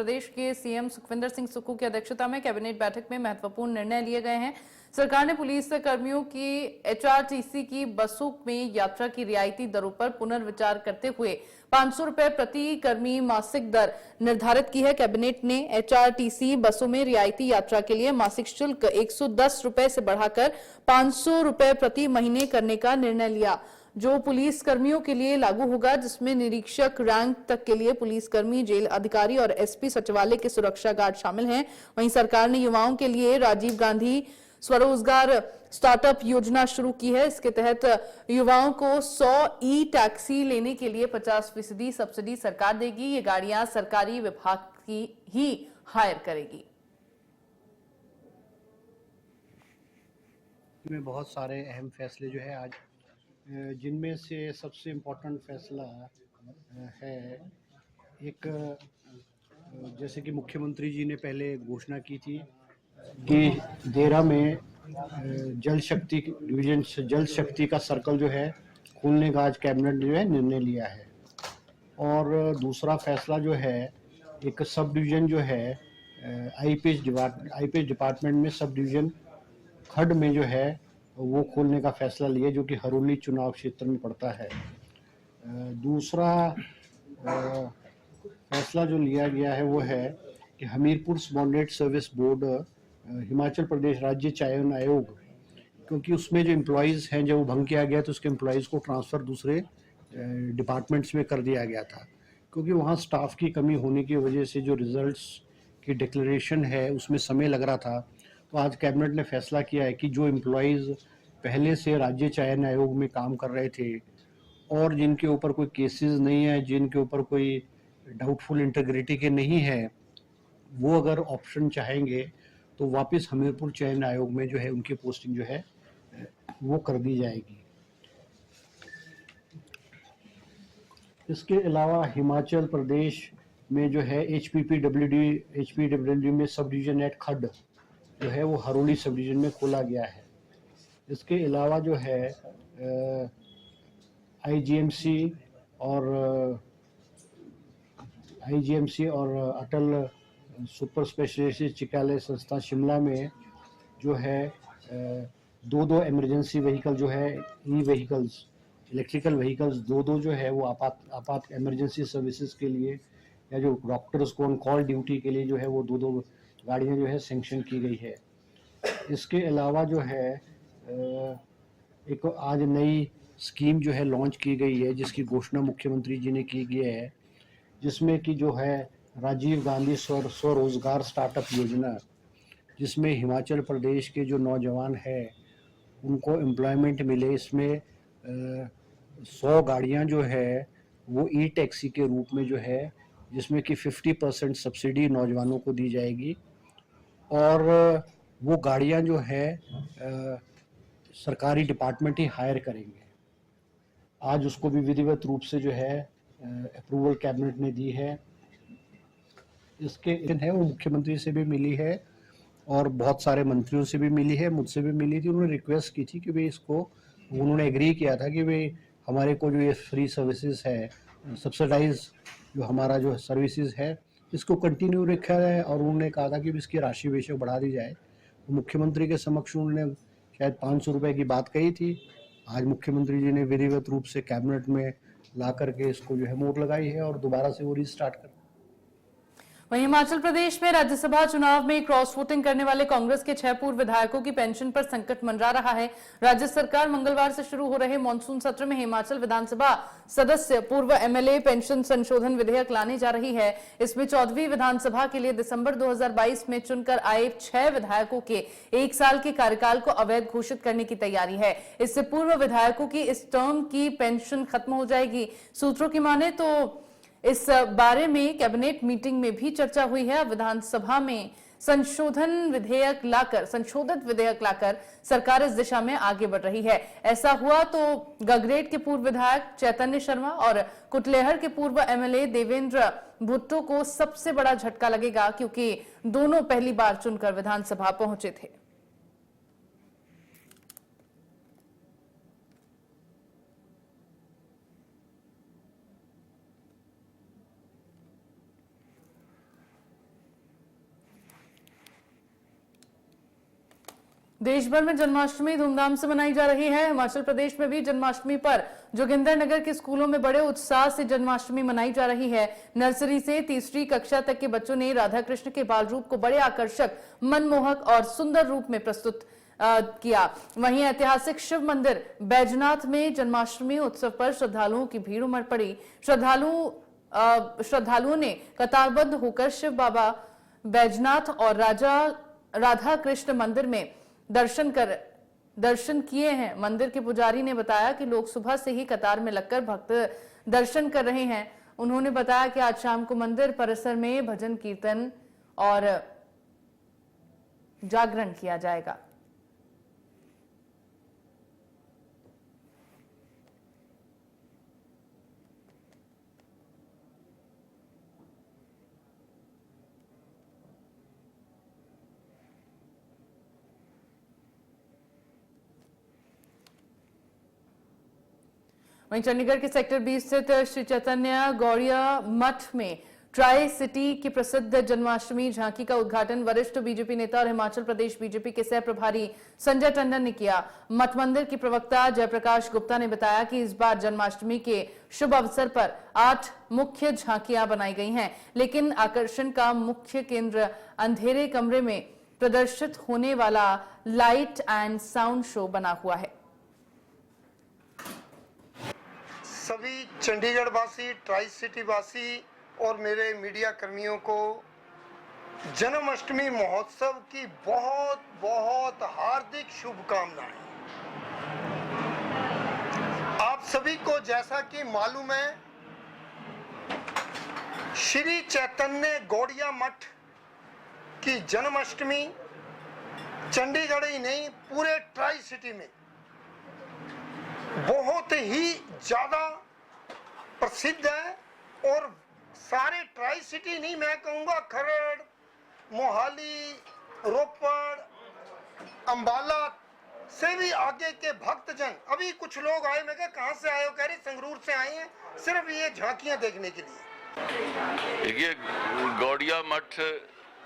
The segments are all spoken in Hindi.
प्रदेश के सीएम सुखविंदर सिंह सुक्खू की अध्यक्षता में कैबिनेट बैठक में महत्वपूर्ण निर्णय लिए गए हैं। सरकार ने पुलिस कर्मियों की एचआरटीसी की बसों में यात्रा की रियायती दरों पर पुनर्विचार करते हुए 500 रुपए प्रति कर्मी मासिक दर निर्धारित की है। कैबिनेट ने एचआरटीसी बसों में रियायती यात्रा के लिए मासिक शुल्क 110 रुपए से बढ़ाकर 500 रुपए प्रति महीने करने का निर्णय लिया, जो पुलिस कर्मियों के लिए लागू होगा, जिसमें निरीक्षक रैंक तक के लिए पुलिसकर्मी, जेल अधिकारी और एसपी सचिवालय के सुरक्षा गार्ड शामिल हैं। वहीं सरकार ने युवाओं के लिए राजीव गांधी स्वरोजगार स्टार्टअप योजना शुरू की है। इसके तहत युवाओं को 100 ई टैक्सी लेने के लिए 50% सब्सिडी सरकार देगी। ये गाड़ियां सरकारी विभाग की ही हायर करेगी। में बहुत सारे अहम फैसले जो है आज, जिनमें से सबसे इम्पोर्टेंट फैसला है एक, जैसे कि मुख्यमंत्री जी ने पहले घोषणा की थी कि देरा में जल शक्ति डिवीजन से जल शक्ति का सर्कल जो है खोलने का आज कैबिनेट जो है निर्णय लिया है। और दूसरा फैसला जो है, एक सब डिवीज़न जो है आईपीएस डिपार्टमेंट में सब डिवीज़न खड में जो है वो खोलने का फैसला लिया, जो कि हरोली चुनाव क्षेत्र में पड़ता है। दूसरा फैसला जो लिया गया है वो है कि Hamirpur subordinate service board Himachal Pradesh राज्य चयन आयोग, क्योंकि उसमें जो एम्प्लॉयज़ हैं जब वो भंग किया गया तो उसके एम्प्लॉयज़ को ट्रांसफ़र दूसरे डिपार्टमेंट्स में कर दिया गया था, क्योंकि वहाँ स्टाफ की कमी होने की वजह से जो रिजल्ट्स की डिक्लेरेशन है उसमें समय लग रहा था। तो आज कैबिनेट ने फैसला किया है कि जो एम्प्लॉयज़ पहले से राज्य चयन आयोग में काम कर रहे थे और जिनके ऊपर कोई केसेस नहीं है, जिनके ऊपर कोई डाउटफुल इंटीग्रिटी के नहीं है, वो अगर ऑप्शन चाहेंगे तो वापस हमीरपुर चयन आयोग में जो है उनकी पोस्टिंग जो है वो कर दी जाएगी। इसके अलावा हिमाचल प्रदेश में जो है एचपीडब्ल्यूडी में सब डिवीजन एट खड जो है वो हरोली सब डिवीजन में खोला गया है। इसके अलावा जो है आईजीएमसी और अटल सुपर स्पेशलिटी चिकित्सालय संस्था शिमला में जो है दो इमरजेंसी व्हीकल जो है ई व्हीकल्स, इलेक्ट्रिकल व्हीकल्स दो जो है वो आपात इमरजेंसी सर्विसेज के लिए या जो डॉक्टर्स को ऑन कॉल ड्यूटी के लिए जो है वो दो गाड़ियां जो है सैंक्शन की गई है। इसके अलावा जो है एक आज नई स्कीम जो है लॉन्च की गई है, जिसकी घोषणा मुख्यमंत्री जी ने की गई है, जिसमें कि जो है राजीव गांधी स्वरोजगार स्टार्टअप योजना, जिसमें हिमाचल प्रदेश के जो नौजवान हैं उनको एम्प्लॉयमेंट मिले। इसमें 100 गाड़ियां जो है वो ई टैक्सी के रूप में जो है, जिसमें कि 50% सब्सिडी नौजवानों को दी जाएगी और वो गाड़ियां जो है सरकारी डिपार्टमेंट ही हायर करेंगे। आज उसको भी विधिवत रूप से जो है अप्रूवल कैबिनेट ने दी है। इसके है वो मुख्यमंत्री से भी मिली है और बहुत सारे मंत्रियों से भी मिली है, मुझसे भी मिली थी। उन्होंने रिक्वेस्ट की थी कि भाई इसको, उन्होंने एग्री किया था कि भाई हमारे को जो ये फ्री सर्विसेज है, सब्सिडाइज जो हमारा जो सर्विसेज है, इसको कंटिन्यू रखा है और उन्होंने कहा था कि इसकी राशि बेशक बढ़ा दी जाए। तो मुख्यमंत्री के समक्ष उन्होंने शायद 500 रुपये की बात कही थी। आज मुख्यमंत्री जी ने विधिवत रूप से कैबिनेट में ला करके इसको जो है मोहर लगाई है और दोबारा से वो रीस्टार्ट कर। वहीं हिमाचल प्रदेश में राज्यसभा चुनाव में क्रॉस वोटिंग करने वाले कांग्रेस के 6 पूर्व विधायकों की पेंशन पर संकट मंडरा रहा है। राज्य सरकार मंगलवार से शुरू हो रहे मानसून सत्र में हिमाचल विधानसभा सदस्य पूर्व एमएलए पेंशन संशोधन विधेयक लाने जा रही है। इसमें 14वीं विधानसभा के लिए दिसंबर 2022 में चुनकर आए 6 विधायकों के 1 साल के कार्यकाल को अवैध घोषित करने की तैयारी है। इससे पूर्व विधायकों की इस टर्म की पेंशन खत्म हो जाएगी। सूत्रों की माने तो इस बारे में कैबिनेट मीटिंग में भी चर्चा हुई है। विधानसभा में संशोधित विधेयक लाकर सरकार इस दिशा में आगे बढ़ रही है। ऐसा हुआ तो गगरेट के पूर्व विधायक चैतन्य शर्मा और कुटलेहर के पूर्व एमएलए देवेंद्र भुट्टो को सबसे बड़ा झटका लगेगा, क्योंकि दोनों पहली बार चुनकर विधानसभा पहुंचे थे। देश भर में जन्माष्टमी धूमधाम से मनाई जा रही है। हिमाचल प्रदेश में भी जन्माष्टमी पर जोगिंदर नगर के स्कूलों में बड़े उत्साह से जन्माष्टमी मनाई जा रही है। नर्सरी से तीसरी कक्षा तक के बच्चों ने राधा कृष्ण के बाल रूप को बड़े आकर्षक, मनमोहक और सुंदर रूप में प्रस्तुत किया। वहीं ऐतिहासिक शिव मंदिर बैजनाथ में जन्माष्टमी उत्सव पर श्रद्धालुओं की भीड़ उमड़ पड़ी। श्रद्धालुओं ने कतारबद्ध होकर शिव बाबा बैजनाथ और राधा कृष्ण मंदिर में दर्शन किए हैं। मंदिर के पुजारी ने बताया कि लोग सुबह से ही कतार में लगकर भक्त दर्शन कर रहे हैं। उन्होंने बताया कि आज शाम को मंदिर परिसर में भजन कीर्तन और जागरण किया जाएगा। वहीं चंडीगढ़ के सेक्टर 20 स्थित श्री चैतन्य गौड़िया मठ में ट्राई सिटी की प्रसिद्ध जन्माष्टमी झांकी का उद्घाटन वरिष्ठ बीजेपी नेता और हिमाचल प्रदेश बीजेपी के सह प्रभारी संजय टंडन ने किया। मठ मंदिर की प्रवक्ता जयप्रकाश गुप्ता ने बताया कि इस बार जन्माष्टमी के शुभ अवसर पर 8 मुख्य झांकियां बनाई गई हैं, लेकिन आकर्षण का मुख्य केंद्र अंधेरे कमरे में प्रदर्शित होने वाला लाइट एंड साउंड शो बना हुआ है। सभी चंडीगढ़ वासी, ट्राई सिटी वासी और मेरे मीडिया कर्मियों को जन्माष्टमी महोत्सव की बहुत बहुत हार्दिक शुभकामनाएं। आप सभी को जैसा कि मालूम है, श्री चैतन्य गौड़िया मठ की जन्माष्टमी चंडीगढ़ ही नहीं पूरे ट्राई सिटी में बहुत ही ज्यादा प्रसिद्ध है। और सारे ट्राई सिटी नहीं, मैं कहूँगा खरड़, मोहाली, रोपड़, अंबाला से भी आगे के भक्तजन, अभी कुछ लोग आए, मैं कहा से आए हो, कह रहे संगरूर से आए हैं सिर्फ ये झांकियां देखने के लिए। देखिए, गौड़िया मठ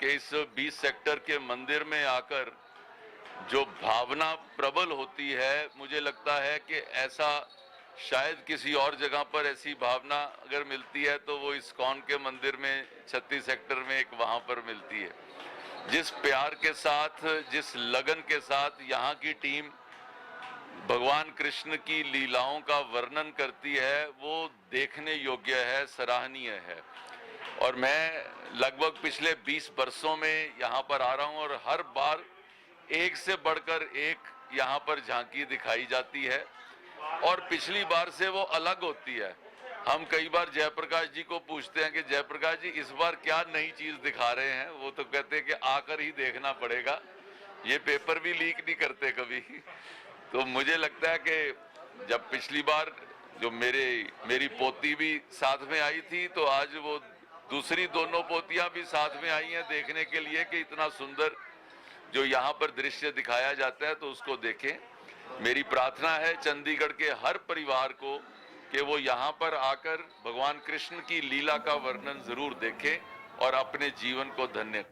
के इस 20 सेक्टर के मंदिर में आकर जो भावना प्रबल होती है, मुझे लगता है कि ऐसा शायद किसी और जगह पर ऐसी भावना अगर मिलती है तो वो इस्कॉन के मंदिर में 36 सेक्टर में एक वहां पर मिलती है। जिस प्यार के साथ, जिस लगन के साथ यहाँ की टीम भगवान कृष्ण की लीलाओं का वर्णन करती है, वो देखने योग्य है, सराहनीय है। और मैं लगभग पिछले 20 वर्षों में यहाँ पर आ रहा हूँ और हर बार एक से बढ़कर एक यहाँ पर झांकी दिखाई जाती है और पिछली बार से वो अलग होती है। हम कई बार जयप्रकाश जी को पूछते हैं कि जयप्रकाश जी इस बार क्या नई चीज दिखा रहे हैं, वो तो कहते हैं कि आकर ही देखना पड़ेगा, ये पेपर भी लीक नहीं करते कभी। तो मुझे लगता है कि जब पिछली बार जो मेरी पोती भी साथ में आई थी, तो आज वो दूसरी दोनों पोतियां भी साथ में आई हैं देखने के लिए कि इतना सुंदर जो यहाँ पर दृश्य दिखाया जाता है, तो उसको देखें। मेरी प्रार्थना है चंडीगढ़ के हर परिवार को कि वो यहाँ पर आकर भगवान कृष्ण की लीला का वर्णन जरूर देखें और अपने जीवन को धन्य।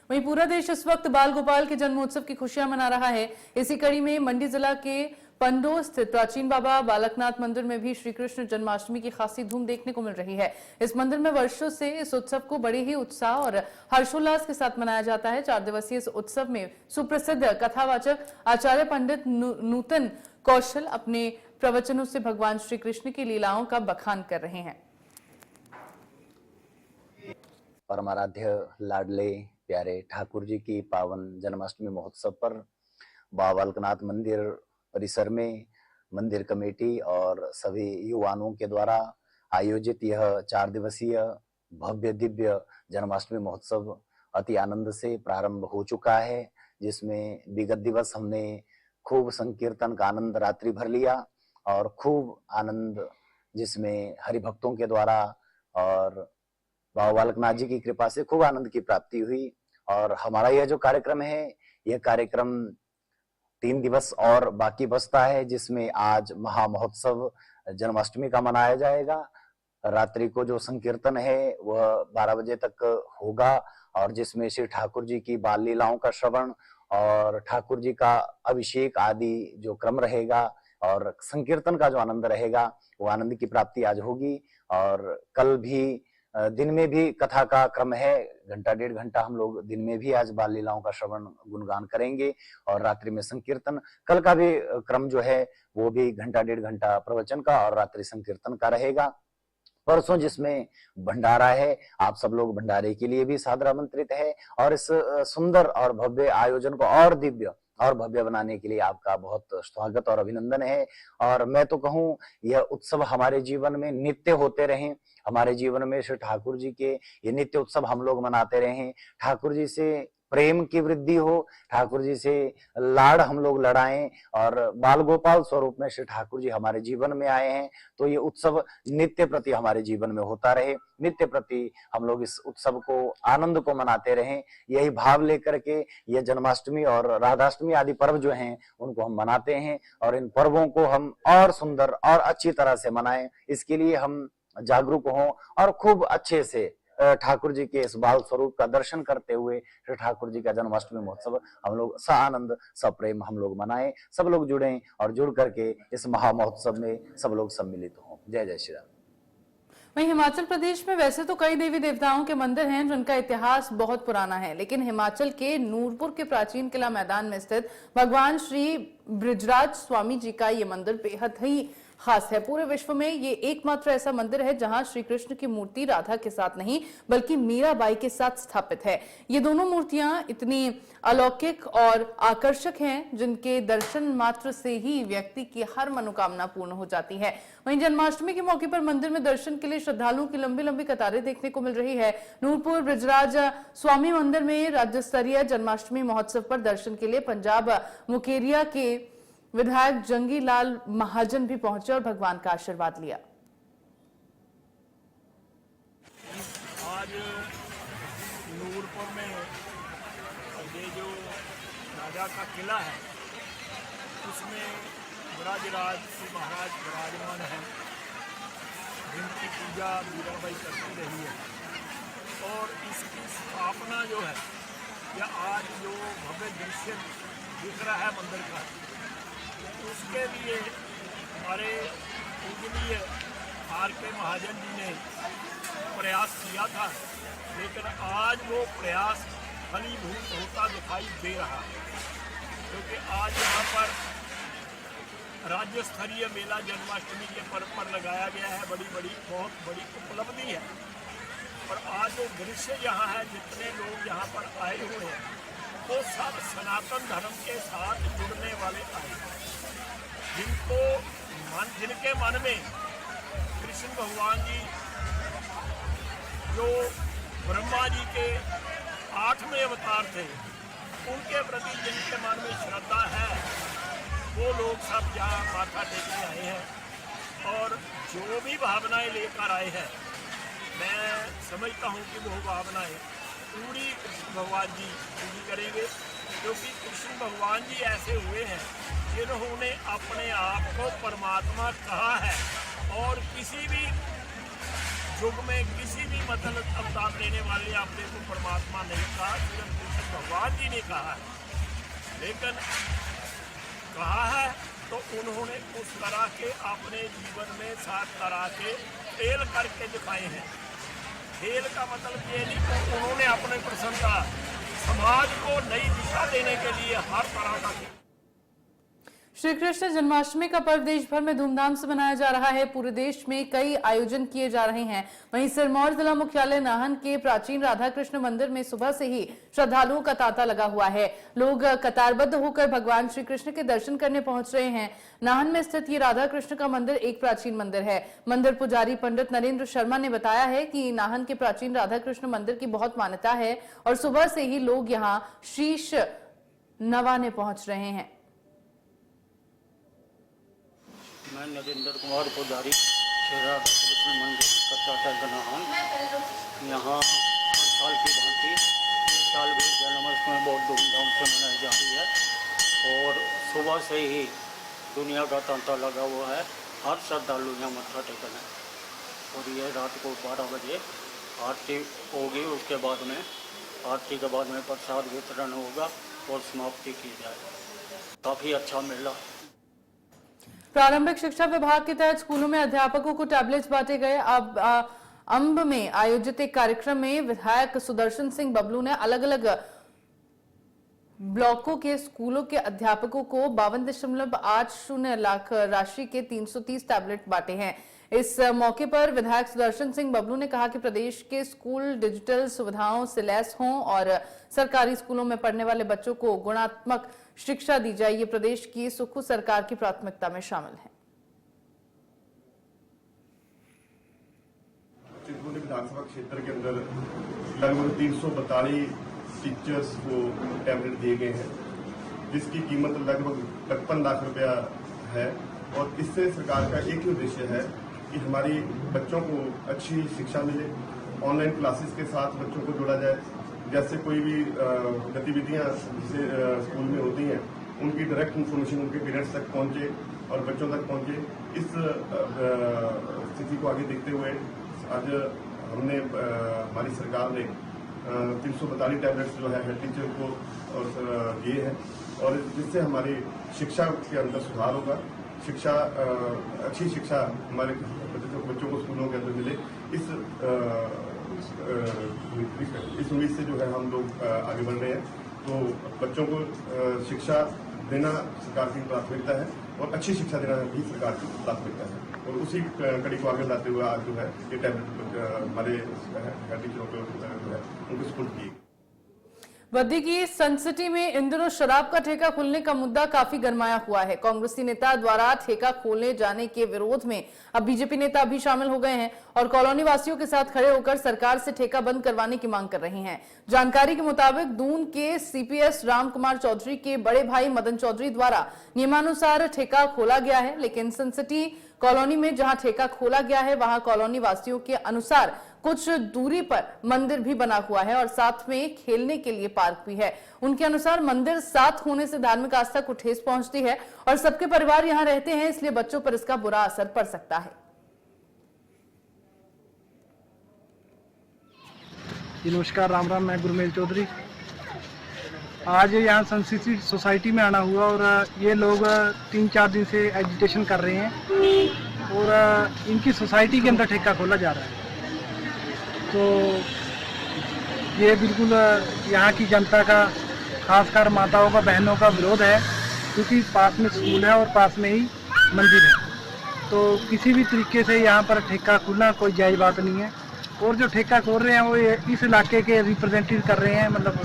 वहीं पूरा देश इस वक्त बाल गोपाल के जन्मोत्सव की खुशियां मना रहा है। इसी कड़ी में मंडी जिला के पंडो स्थित प्राचीन बाबा बालकनाथ मंदिर में भी श्री कृष्ण जन्माष्टमी की खासी धूम देखने को मिल रही है। इस मंदिर में वर्षों से इस उत्सव को बड़े ही उत्साह और हर्षोल्लास के साथ मनाया जाता है। 4 दिवसीय इस उत्सव में सुप्रसिद्ध कथावाचक आचार्य पंडित नूतन कौशल अपने प्रवचनों से भगवान श्री कृष्ण की लीलाओं का बखान कर रहे हैं। परमाराध्य लाडले प्यारे ठाकुर जी की पावन जन्माष्टमी महोत्सव पर बाबा बालकनाथ मंदिर परिसर में मंदिर कमेटी और सभी युवाओं के द्वारा आयोजित यह 4 दिवसीय भव्य दिव्य जन्माष्टमी महोत्सव अति आनंद से प्रारंभ हो चुका है, जिसमें विगत दिवस हमने खूब संकीर्तन का आनंद रात्रि भर लिया और खूब आनंद जिसमें हरिभक्तों के द्वारा और बाबा बालकनाथ जी की कृपा से खूब आनंद की प्राप्ति हुई। और हमारा यह जो कार्यक्रम है, यह कार्यक्रम 3 दिवस और बाकी बचता है, जिसमें आज महा महोत्सव जन्माष्टमी का मनाया जाएगा। रात्रि को जो संकीर्तन है वह 12 बजे तक होगा और जिसमें श्री ठाकुर जी की बाल लीलाओं का श्रवण और ठाकुर जी का अभिषेक आदि जो क्रम रहेगा और संकीर्तन का जो आनंद रहेगा, वो आनंद की प्राप्ति आज होगी। और कल भी दिन में भी कथा का क्रम है, घंटा 1.5 घंटा हम लोग दिन में भी आज बाल लीलाओं का श्रवण गुणगान करेंगे और रात्रि में संकीर्तन। कल का भी क्रम जो है वो भी घंटा 1.5 घंटा प्रवचन का और रात्रि संकीर्तन का रहेगा। परसों जिसमें भंडारा है, आप सब लोग भंडारे के लिए भी सादर आमंत्रित है और इस सुंदर और भव्य आयोजन को और दिव्य और भव्य बनाने के लिए आपका बहुत स्वागत और अभिनंदन है। और मैं तो कहूँ यह उत्सव हमारे जीवन में नित्य होते रहें, हमारे जीवन में श्री ठाकुर जी के ये नित्य उत्सव हम लोग मनाते रहें, ठाकुर जी से प्रेम की वृद्धि हो, ठाकुर जी से लाड़ हम लोग लड़ाएं और बाल गोपाल स्वरूप में श्री ठाकुर जी हमारे जीवन में आए हैं, तो ये उत्सव नित्य प्रति हमारे जीवन में होता रहे, नित्य प्रति हम लोग इस उत्सव को आनंद को मनाते रहें। यही भाव लेकर के ये जन्माष्टमी और राधाष्टमी आदि पर्व जो हैं उनको हम मनाते हैं और इन पर्वों को हम और सुंदर और अच्छी तरह से मनाएं, इसके लिए हम जागरूक हों और खूब अच्छे से ठाकुर जी के इस बाल स्वरूप का दर्शन करते हुए श्री ठाकुर जी का जन्माष्टमी महोत्सव हम लोग सआनंद सप्रेम हम लोग मनाएं। सब लोग जुड़ें और जुड़ करके इस महा महोत्सव में सब लोग सम्मिलित हों। जय जय श्री राम। वहीं हिमाचल प्रदेश में वैसे तो कई देवी देवताओं के मंदिर हैं जिनका इतिहास बहुत पुराना है, लेकिन हिमाचल के नूरपुर के प्राचीन किला मैदान में स्थित भगवान श्री बृजराज स्वामी जी का ये मंदिर बेहद ही खास है। पूरे विश्व में ये एकमात्र ऐसा मंदिर है जहां श्री कृष्ण की मूर्ति राधा के साथ नहीं बल्कि मीराबाई के साथ स्थापित है। ये दोनों मूर्तियां इतनी अलौकिक और आकर्षक हैं जिनके दर्शन मात्र से ही व्यक्ति की हर मनोकामना पूर्ण हो जाती है। वहीं जन्माष्टमी के मौके पर मंदिर में दर्शन के लिए श्रद्धालुओं की लंबी लंबी कतारें देखने को मिल रही है। नूरपुर बृजराज स्वामी मंदिर में राज्य स्तरीय जन्माष्टमी महोत्सव पर दर्शन के लिए पंजाब मुकेरिया के विधायक जंगी लाल महाजन भी पहुंचे और भगवान का आशीर्वाद लिया। आज नूरपुर में ये जो राजा का किला है उसमें ब्रजराज श्री महाराज विराजमान है, जिनकी पूजा मीराबाई करती रही है और इसकी स्थापना जो है या आज जो भव्य दृश्य दिख रहा है मंदिर का, उसके लिए हमारे पूजनीय R.K. महाजन जी ने प्रयास किया था, लेकिन आज वो प्रयास फलीभूत होता दिखाई दे रहा है, क्योंकि आज यहाँ पर राज्य स्तरीय मेला जन्माष्टमी के पर्व पर लगाया गया है। बहुत बड़ी उपलब्धि है और आज जो दृश्य यहाँ है, जितने लोग यहाँ पर आए हुए हैं वो सब सनातन धर्म के साथ जुड़ने वाले आए हैं, जिनके मन में कृष्ण भगवान जी जो ब्रह्मा जी के 8वें अवतार थे, उनके प्रति जिनके मन में श्रद्धा है, वो लोग सब यहाँ माथा टेकने आए हैं और जो भी भावनाएं लेकर आए हैं, मैं समझता हूँ कि वो भावनाएं पूरी कृष्ण भगवान जी पूरी करेंगे, क्योंकि कृष्ण भगवान जी ऐसे हुए हैं जिन्होंने अपने आप को परमात्मा कहा है और किसी भी युग में किसी भी मतलब अवतार लेने वाले अपने को परमात्मा नहीं कहा, सिर्फ कृष्ण भगवान जी ने कहा है। लेकिन कहा है तो उन्होंने उस तरह के अपने जीवन में साथ तरह के खेल करके दिखाए हैं। खेल का मतलब ये नहीं कि उन्होंने अपने प्रसन्नता समाज को नई दिशा देने के लिए हर तरह का श्री कृष्ण जन्माष्टमी का पर्व देश भर में धूमधाम से मनाया जा रहा है। पूरे देश में कई आयोजन किए जा रहे हैं। वहीं सिरमौर जिला मुख्यालय नाहन के प्राचीन राधा कृष्ण मंदिर में सुबह से ही श्रद्धालुओं का तांता लगा हुआ है। लोग कतारबद्ध होकर भगवान श्री कृष्ण के दर्शन करने पहुंच रहे हैं। नाहन में स्थित ये राधा कृष्ण का मंदिर एक प्राचीन मंदिर है। मंदिर पुजारी पंडित नरेंद्र शर्मा ने बताया है कि नाहन के प्राचीन राधा कृष्ण मंदिर की बहुत मान्यता है और सुबह से ही लोग यहाँ शीश नवाने पहुंच रहे हैं। मैं नरेंद्र कुमार पुजारी राधा कृष्ण मंदिर कच्चा नाहन, यहाँ हर साल की भांति इस साल भी जन्माष्टमी बहुत धूमधाम से मनाई जा रही है और सुबह से ही दुनिया का तांता लगा हुआ है। हर श्रद्धालु यहाँ मत्था टेकना है और ये रात को 12 बजे आरती होगी। उसके बाद में आरती के बाद में प्रसाद वितरण होगा और समाप्ति की जाए। काफ़ी अच्छा मिला। प्रारंभिक शिक्षा विभाग के तहत स्कूलों में अध्यापकों को टैबलेट्स बांटे गए। अब अंब में आयोजित एक कार्यक्रम में विधायक सुदर्शन सिंह बबलू ने अलग अलग ब्लॉकों के स्कूलों के अध्यापकों को 52.80 लाख राशि के 330 टैबलेट बांटे हैं। इस मौके पर विधायक सुदर्शन सिंह बबलू ने कहा कि प्रदेश के स्कूल डिजिटल सुविधाओं से लैस हों और सरकारी स्कूलों में पढ़ने वाले बच्चों को गुणात्मक शिक्षा दी जाए। ये प्रदेश की सुखू सरकार की प्राथमिकता में शामिल है। चिंतपूर्णी विधानसभा क्षेत्र के अंदर लगभग 342 टीचर्स को टैबलेट दिए गए हैं, जिसकी कीमत लगभग 55 लाख रुपया है। और इससे सरकार का एक ही उद्देश्य है कि हमारी बच्चों को अच्छी शिक्षा मिले, ऑनलाइन क्लासेस के साथ बच्चों को जोड़ा जाए। जैसे कोई भी गतिविधियां जैसे स्कूल में होती हैं, उनकी डायरेक्ट इन्फॉर्मेशन उनके पेरेंट्स तक पहुंचे और बच्चों तक पहुंचे। इस स्थिति को आगे देखते हुए आज हमने हमारी सरकार ने 342 टैबलेट्स जो है हेड टीचर को दिए हैं, और जिससे हमारी शिक्षा के अंदर सुधार होगा। शिक्षा अच्छी शिक्षा हमारे बच्चों को स्कूलों के अंदर मिले, इस उम्मीद से जो है हम लोग आगे बढ़ रहे हैं। तो बच्चों को शिक्षा देना सरकार की प्राथमिकता है और अच्छी शिक्षा देना भी सरकार की प्राथमिकता है, और उसी कड़ी को आगे बढ़ाते हुए आज जो है ये टैबलेट हमारे टीचरों को जो है उनको स्कूल की। बद्दी की सनसिटी में इन दिनों शराब का ठेका खुलने का मुद्दा काफी गरमाया हुआ है। कांग्रेसी नेता द्वारा ठेका खोलने जाने के विरोध में अब बीजेपी नेता भी शामिल हो गए हैं और कॉलोनी वासियों के साथ खड़े होकर सरकार से ठेका बंद करवाने की मांग कर रहे हैं। जानकारी के मुताबिक दून के सीपीएस राम कुमार चौधरी के बड़े भाई मदन चौधरी द्वारा नियमानुसार ठेका खोला गया है, लेकिन सनसिटी कॉलोनी में जहां ठेका खोला गया है वहां कॉलोनी वासियों के अनुसार कुछ दूरी पर मंदिर भी बना हुआ है और साथ में खेलने के लिए पार्क भी है। उनके अनुसार मंदिर साथ होने से धार्मिक आस्था को ठेस पहुंचती है और सबके परिवार यहां रहते हैं, इसलिए बच्चों पर इसका बुरा असर पड़ सकता है। नमस्कार, राम राम। मैं गुरमेल चौधरी। आज यहाँ सनसिटी सोसाइटी में आना हुआ और ये लोग 3-4 दिन से एजिटेशन कर रहे हैं और इनकी सोसाइटी के अंदर ठेका खोला जा रहा है। तो ये बिल्कुल यहाँ की जनता का, खासकर माताओं का, बहनों का विरोध है, क्योंकि पास में स्कूल है और पास में ही मंदिर है। तो किसी भी तरीके से यहाँ पर ठेका खोलना कोई जायज़ बात नहीं है। और जो ठेका खोल रहे हैं वो इस इलाके के रिप्रेजेंटेटिव कर रहे हैं, मतलब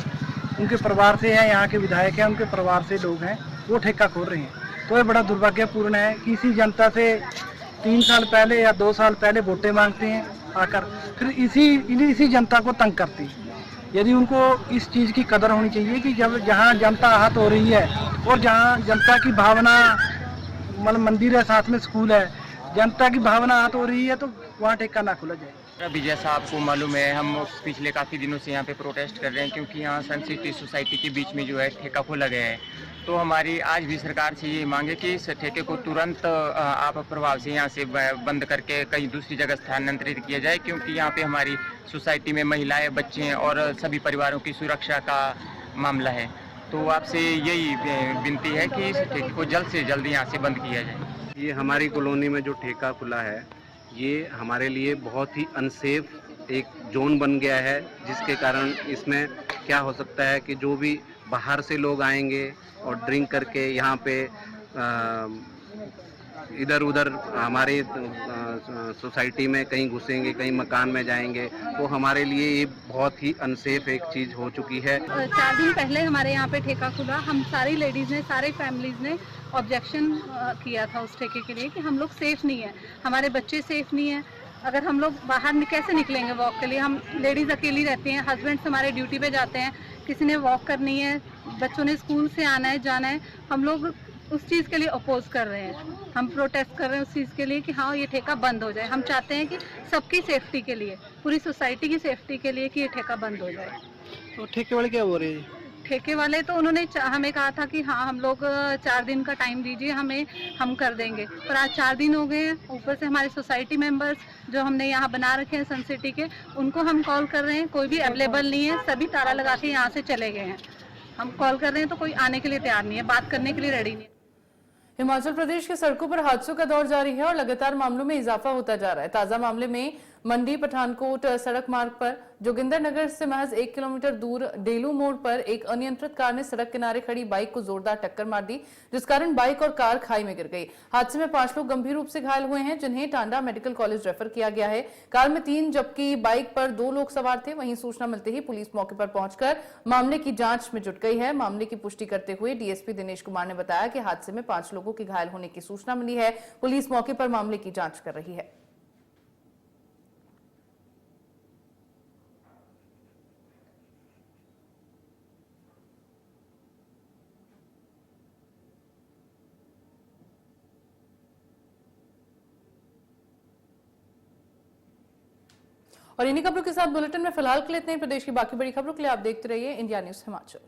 उनके परिवार से हैं, यहाँ के विधायक हैं, उनके परिवार से लोग हैं, वो ठेका खोल रहे हैं। तो ये बड़ा दुर्भाग्यपूर्ण है कि इसी जनता से 3 साल पहले या 2 साल पहले वोटें मांगते हैं आकर, फिर इसी जनता को तंग करती है। यदि उनको इस चीज़ की कदर होनी चाहिए कि जब जहाँ जनता आहत हो रही है और जहाँ जनता की भावना, मतलब मंदिर है, साथ में स्कूल है, जनता की भावना आहत हो रही है, तो वहाँ ठेका ना खोला जाए। अभी जैसा आपको मालूम है, हम पिछले काफ़ी दिनों से यहाँ पे प्रोटेस्ट कर रहे हैं, क्योंकि यहाँ सनसिटी सोसाइटी के बीच में जो है ठेका खोला गया है। तो हमारी आज भी सरकार से ये मांगे कि इस ठेके को तुरंत आप प्रभाव से यहाँ से बंद करके कहीं दूसरी जगह स्थानांतरित किया जाए, क्योंकि यहाँ पे हमारी सोसाइटी में महिलाएं, बच्चे और सभी परिवारों की सुरक्षा का मामला है। तो आपसे यही विनती है कि इस ठेके को जल्द से जल्द यहाँ से बंद किया जाए। ये हमारी कॉलोनी में जो ठेका खुला है, ये हमारे लिए बहुत ही अनसेफ एक जोन बन गया है, जिसके कारण इसमें क्या हो सकता है कि जो भी बाहर से लोग आएंगे और ड्रिंक करके यहाँ पे इधर उधर हमारे सोसाइटी में कहीं घुसेंगे, कहीं मकान में जाएंगे, तो हमारे लिए ये बहुत ही अनसेफ एक चीज़ हो चुकी है। 4 दिन पहले हमारे यहाँ पे ठेका खुला। हम सारी लेडीज़ ने, सारे फैमिलीज़ ने ऑब्जेक्शन किया था उस ठेके के लिए कि हम लोग सेफ़ नहीं है, हमारे बच्चे सेफ़ नहीं है। अगर हम लोग बाहर कैसे निकलेंगे वॉक के लिए? हम लेडीज़ अकेली रहती हैं, हस्बैंड्स हमारे ड्यूटी पे जाते हैं, किसी ने वॉक करनी है, बच्चों ने स्कूल से आना है, जाना है। हम लोग उस चीज़ के लिए अपोज कर रहे हैं, हम प्रोटेस्ट कर रहे हैं उस चीज़ के लिए कि हाँ ये ठेका बंद हो जाए। हम चाहते हैं कि सबकी सेफ्टी के लिए, पूरी सोसाइटी की सेफ्टी के लिए कि ये ठेका बंद हो जाए। तो ठेके वाले क्या बोल रहे हैं? ठेके वाले तो उन्होंने हमें कहा था कि हाँ हम लोग 4 दिन का टाइम दीजिए हमें, हम कर देंगे, पर आज 4 दिन हो गए हैं। ऊपर से हमारे सोसाइटी मेंबर्स जो हमने यहाँ बना रखे हैं सनसिटी के, उनको हम कॉल कर रहे हैं, कोई भी अवेलेबल नहीं है, सभी ताला लगा के यहाँ से चले गए हैं। हम कॉल कर रहे हैं तो कोई आने के लिए तैयार नहीं है, बात करने के लिए रेडी नहीं है। हिमाचल प्रदेश के सड़कों पर हादसों का दौर जारी है और लगातार मामलों में इजाफा होता जा रहा है। ताजा मामले में मंडी पठानकोट सड़क मार्ग पर जोगिंदरनगर से महज 1 किलोमीटर दूर डेलू मोड़ पर एक अनियंत्रित कार ने सड़क किनारे खड़ी बाइक को जोरदार टक्कर मार दी, जिस कारण बाइक और कार खाई में गिर गई। हादसे में 5 लोग गंभीर रूप से घायल हुए हैं, जिन्हें टांडा मेडिकल कॉलेज रेफर किया गया है। कार में 3 जबकि बाइक पर 2 लोग सवार थे। वहीं सूचना मिलते ही पुलिस मौके पर पहुंचकर मामले की जांच में जुट गई है। मामले की पुष्टि करते हुए डीएसपी दिनेश कुमार ने बताया कि हादसे में 5 लोगों के घायल होने की सूचना मिली है। पुलिस मौके पर मामले की जांच कर रही है। और इन्हीं खबरों के साथ बुलेटिन में फिलहाल के लिए इतने ही। प्रदेश की बाकी बड़ी खबरों के लिए आप देखते रहिए इंडिया न्यूज हिमाचल।